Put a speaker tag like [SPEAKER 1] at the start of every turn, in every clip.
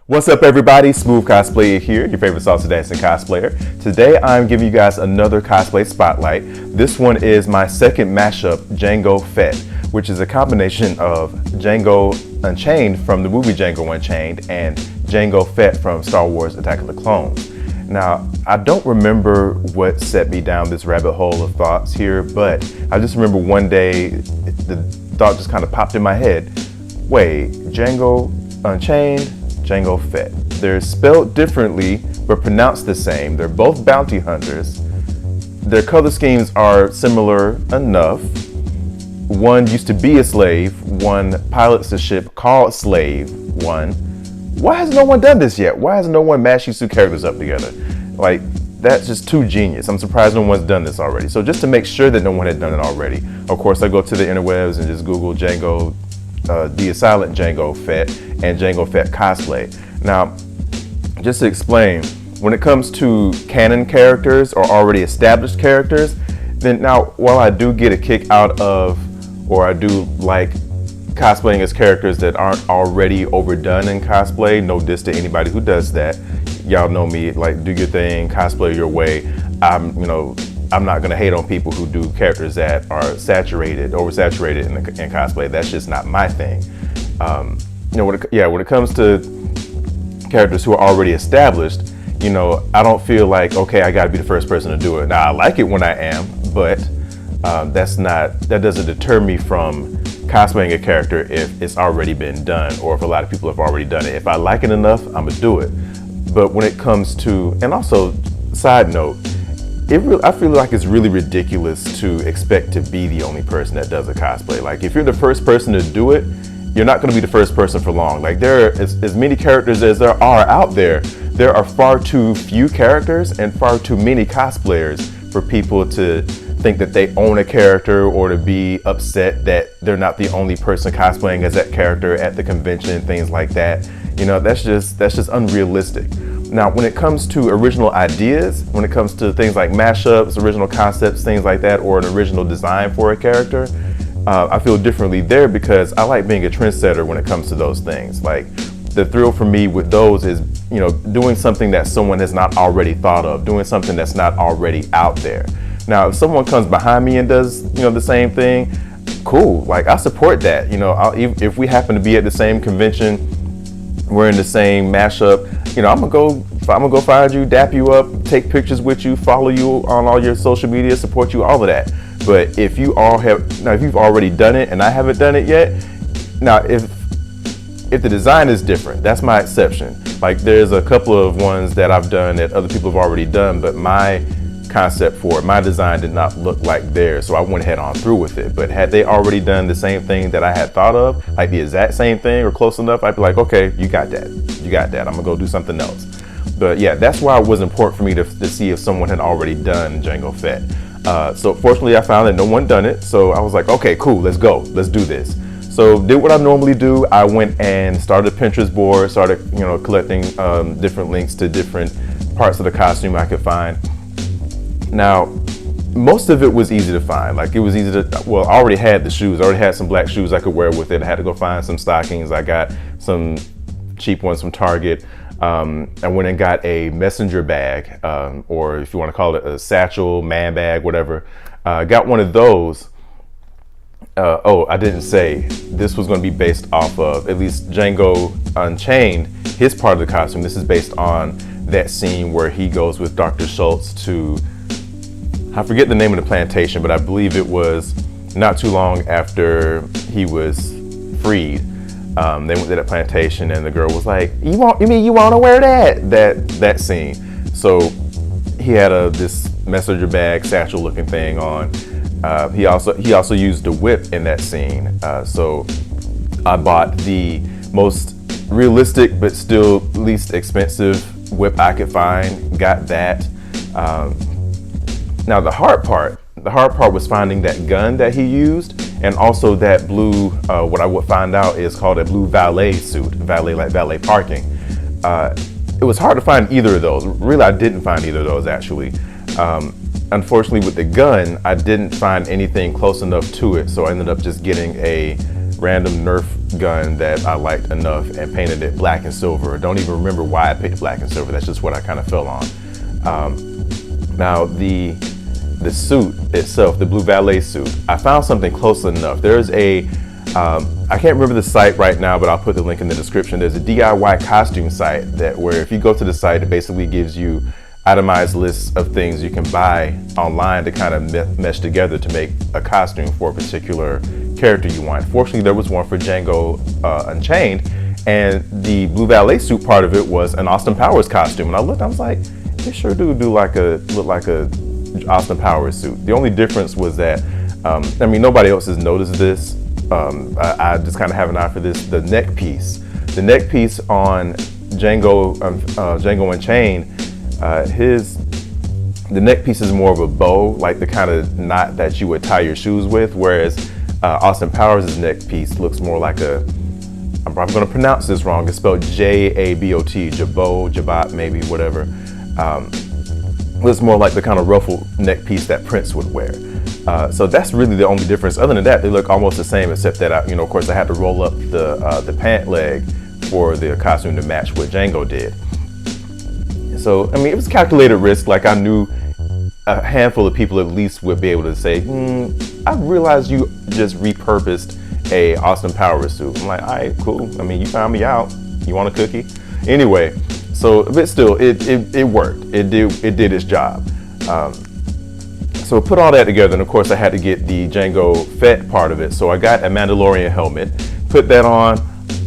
[SPEAKER 1] What's up everybody, Smoove Cosplay here, your favorite salsa dancing cosplayer. Today I'm giving you guys another cosplay spotlight. This one is my second mashup, DjangoFett, which is a combination of Django Unchained from the movie Django Unchained and DjangoFett from Star Wars Attack of the Clones. Now, I don't remember what set me down this rabbit hole of thoughts here, but I just remember one day the thought just kind of popped in my head. Wait, Django Unchained, DjangoFett. They're spelled differently, but pronounced the same. They're both bounty hunters. Their color schemes are similar enough. One used to be a slave, one pilots a ship called Slave One. Why has no one done this yet? Why has no one mashed these two characters up together? Like, that's just too genius. I'm surprised no one's done this already. So just to make sure that no one had done it already, of course I go to the interwebs and just Google Django, the silent DjangoFett and DjangoFett cosplay. Now, just to explain, when it comes to canon characters or already established characters, then now while I do get a kick out of, or I do like cosplaying as characters that aren't already overdone in cosplay, no diss to anybody who does that. Y'all know me, like, do your thing, cosplay your way. I'm not gonna hate on people who do characters that are oversaturated in cosplay. That's just not my thing. When it comes to characters who are already established, I don't feel like, okay, I gotta be the first person to do it. Now, I like it when I am, but that doesn't deter me from cosplaying a character if it's already been done, or if a lot of people have already done it. If I like it enough, I'm gonna do it. But when it comes to, and also, side note, I feel like it's really ridiculous to expect to be the only person that does a cosplay. Like, if you're the first person to do it, you're not going to be the first person for long. Like, there are as many characters as there are out there. There are far too few characters and far too many cosplayers for people to think that they own a character, or to be upset that they're not the only person cosplaying as that character at the convention and things like that. That's just unrealistic. Now, when it comes to original ideas, when it comes to things like mashups, original concepts, things like that, or an original design for a character, I feel differently there, because I like being a trendsetter when it comes to those things. Like, the thrill for me with those is, doing something that someone has not already thought of, doing something that's not already out there. Now, if someone comes behind me and does, the same thing, cool. Like, I support that. If we happen to be at the same convention, we're in the same mashup, I'm gonna go find you, dap you up, take pictures with you, follow you on all your social media, support you, all of that. But if you've already done it and I haven't done it yet, now if the design is different, that's my exception. Like, there's a couple of ones that I've done that other people have already done, but my concept for it, my design did not look like theirs, so I went ahead on through with it. But had they already done the same thing that I had thought of, like the exact same thing or close enough, I'd be like, okay, you got that, I'm gonna go do something else. But yeah, that's why it was important for me to see if someone had already done DjangoFett. So fortunately I found that no one done it, so I was like, okay, cool, let's go, let's do this. So did what I normally do. I went and started a Pinterest board, started collecting different links to different parts of the costume I could find. Now, most of it was easy to find. Like, it was easy to, well, I already had the shoes. I already had some black shoes I could wear with it. I had to go find some stockings. I got some cheap ones from Target. I went and got a messenger bag, or if you want to call it a satchel, man bag, whatever. Got one of those. I didn't say this was going to be based off of, at least Django Unchained, his part of the costume. This is based on that scene where he goes with Dr. Schultz to, I forget the name of the plantation, but I believe it was not too long after he was freed. They went to that plantation and the girl was like, you want to wear that scene. So he had this messenger bag, satchel looking thing on. He also used a whip in that scene. So I bought the most realistic but still least expensive whip I could find, got that. Now the hard part was finding that gun that he used, and also that blue, what I would find out is called a blue valet suit, like valet parking. It was hard to find either of those. Really, I didn't find either of those actually. Unfortunately with the gun, I didn't find anything close enough to it, so I ended up just getting a random Nerf gun that I liked enough and painted it black and silver. I don't even remember why I picked black and silver. That's just what I kind of fell on. Now the suit itself, the blue valet suit, I found something close enough. There's a, I can't remember the site right now, but I'll put the link in the description. There's a DIY costume site where if you go to the site, it basically gives you itemized lists of things you can buy online to kind of mesh together to make a costume for a particular character you want. Fortunately, there was one for Django Unchained, and the blue valet suit part of it was an Austin Powers costume. And I looked, I was like, they sure do look like a Austin Powers suit. The only difference was that, I mean, nobody else has noticed this. I just kind of have an eye for this. The neck piece on Django Unchained, the neck piece is more of a bow, like the kind of knot that you would tie your shoes with, whereas Austin Powers' neck piece looks more like I'm probably going to pronounce this wrong, it's spelled J-A-B-O-T, Jabot, maybe, whatever. It's more like the kind of ruffled neck piece that Prince would wear. So that's really the only difference. Other than that, they look almost the same, except that of course, I had to roll up the pant leg for the costume to match what Django did. So, I mean, it was calculated risk. Like, I knew a handful of people at least would be able to say, I realized you just repurposed a Austin Powers suit. I'm like, all right, cool. I mean, you found me out. You want a cookie? Anyway, so, but still, it worked. It did its job. So put all that together, and of course I had to get the DjangoFett part of it. So I got a Mandalorian helmet, put that on,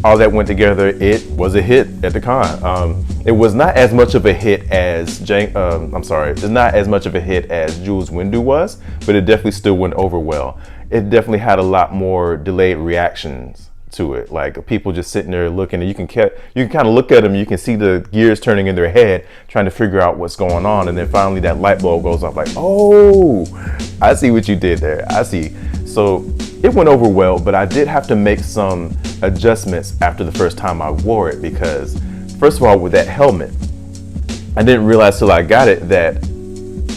[SPEAKER 1] all that went together. It was a hit at the con. It was not as much of a hit as it's not as much of a hit as Jules Windu was, but it definitely still went over well. It definitely had a lot more delayed reactions to it, like people just sitting there looking, and you can kind of look at them, you can see the gears turning in their head trying to figure out what's going on, and then finally that light bulb goes off, like, oh, I see what you did there, I see. So it went over well, but I did have to make some adjustments after the first time I wore it, because first of all, with that helmet, I didn't realize till I got it that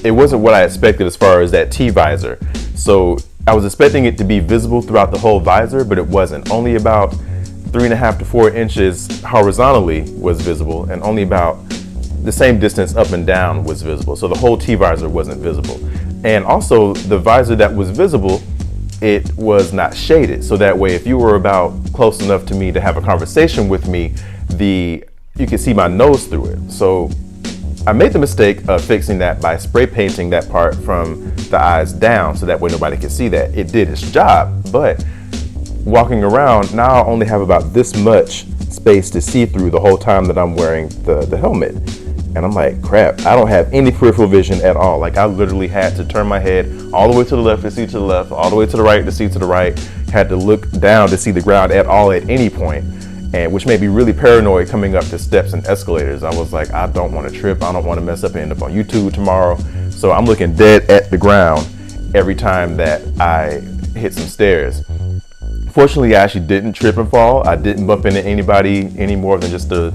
[SPEAKER 1] it wasn't what I expected as far as that T-visor. So I was expecting it to be visible throughout the whole visor, but it wasn't. Only about 3.5 to 4 inches horizontally was visible, and only about the same distance up and down was visible. So the whole T-visor wasn't visible. And also the visor that was visible, it was not shaded. So that way, if you were about close enough to me to have a conversation with me, you could see my nose through it. So I made the mistake of fixing that by spray painting that part from the eyes down, so that way nobody could see that. It did its job, but walking around, now I only have about this much space to see through the whole time that I'm wearing the helmet. And I'm like, crap, I don't have any peripheral vision at all. Like, I literally had to turn my head all the way to the left to see to the left, all the way to the right to see to the right, had to look down to see the ground at all at any point. And which made me really paranoid coming up the steps and escalators. I was like, I don't want to trip. I don't want to mess up and end up on YouTube tomorrow. So I'm looking dead at the ground every time that I hit some stairs. Fortunately, I actually didn't trip and fall. I didn't bump into anybody any more than just a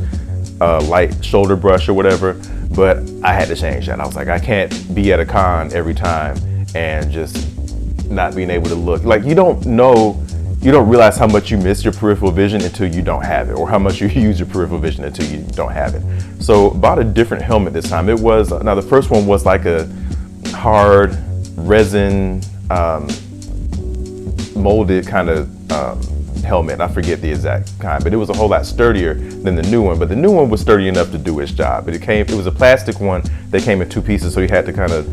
[SPEAKER 1] light shoulder brush or whatever. But I had to change that. I was like, I can't be at a con every time and just not being able to look. Like, you don't realize how much you miss your peripheral vision until you don't have it, or how much you use your peripheral vision until you don't have it. So bought a different helmet this time. Now the first one was like a hard resin molded kind of helmet. I forget the exact kind, but it was a whole lot sturdier than the new one. But the new one was sturdy enough to do its job. But it was a plastic one that came in 2 pieces, so you had to kind of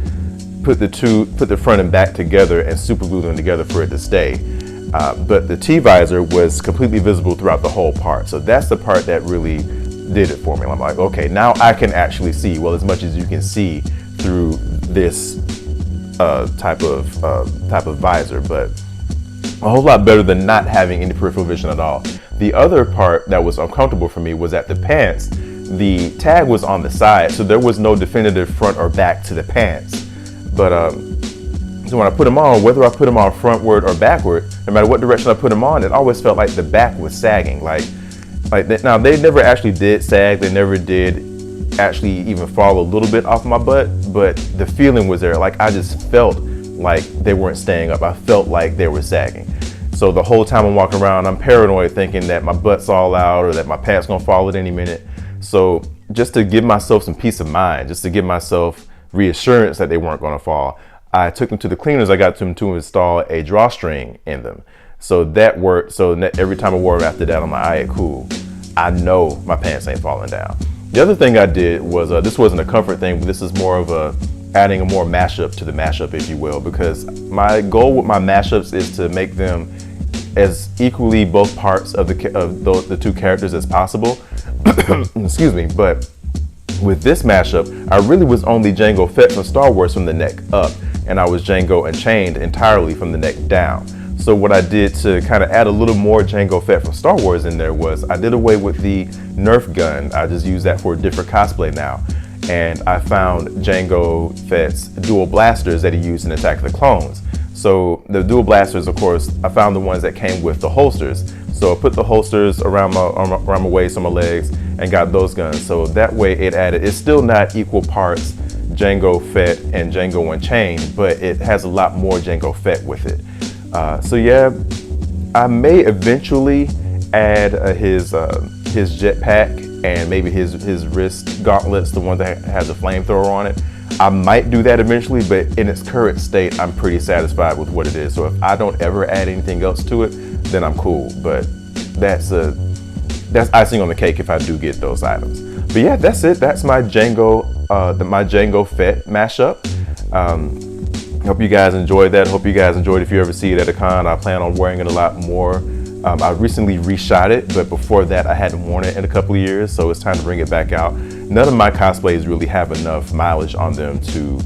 [SPEAKER 1] put the front and back together and super glue them together for it to stay. But the T-visor was completely visible throughout the whole part. So that's the part that really did it for me. I'm like, okay, now I can actually see, well, as much as you can see through this type of visor, but a whole lot better than not having any peripheral vision at all. The other part that was uncomfortable for me was that the pants, the tag was on the side, so there was no definitive front or back to the pants. But so when I put them on, whether I put them on frontward or backward, no matter what direction I put them on, it always felt like the back was sagging. Now they never actually did sag. They never did actually even fall a little bit off my butt, but the feeling was there. Like, I just felt like they weren't staying up. I felt like they were sagging. So the whole time I'm walking around, I'm paranoid thinking that my butt's all out or that my pants gonna fall at any minute. So just to give myself some peace of mind, just to give myself reassurance that they weren't gonna fall, I took them to the cleaners. I got them to install a drawstring in them. So that worked. So every time I wore them after that, I'm like, all right, cool. I know my pants ain't falling down. The other thing I did was, this wasn't a comfort thing, but this is more of adding a more mashup to the mashup, if you will, because my goal with my mashups is to make them as equally both parts of the two characters as possible. Excuse me, but with this mashup, I really was only DjangoFett from Star Wars from the neck up, and I was Django Unchained entirely from the neck down. So what I did to kind of add a little more DjangoFett from Star Wars in there was I did away with the Nerf gun. I just use that for a different cosplay now. And I found DjangoFett's dual blasters that he used in Attack of the Clones. So the dual blasters, of course, I found the ones that came with the holsters. So I put the holsters around my waist, on my legs, and got those guns. So that way it's still not equal parts DjangoFett and Django Unchained, but it has a lot more DjangoFett with it. So yeah, I may eventually add his jetpack and maybe his wrist gauntlets, the one that has a flamethrower on it. I might do that eventually, but in its current state, I'm pretty satisfied with what it is. So if I don't ever add anything else to it, then I'm cool. But that's icing on the cake if I do get those items. But yeah, that's it. That's my DjangoFett mashup. Hope you guys enjoyed that. Hope you guys enjoyed. If you ever see it at a con, I plan on wearing it a lot more. I recently reshot it, but before that I hadn't worn it in a couple of years, so it's time to bring it back out. None of my cosplays really have enough mileage on them to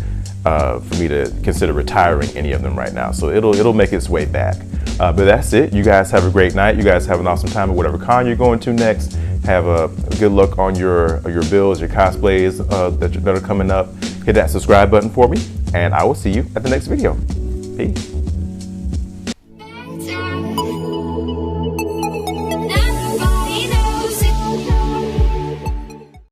[SPEAKER 1] for me to consider retiring any of them right now. So it'll make its way back. But that's it. You guys have a great night. You guys have an awesome time at whatever con you're going to next. Have a good luck on your builds, your cosplays that are coming up. Hit that subscribe button for me, and I will see you at the next video. Peace.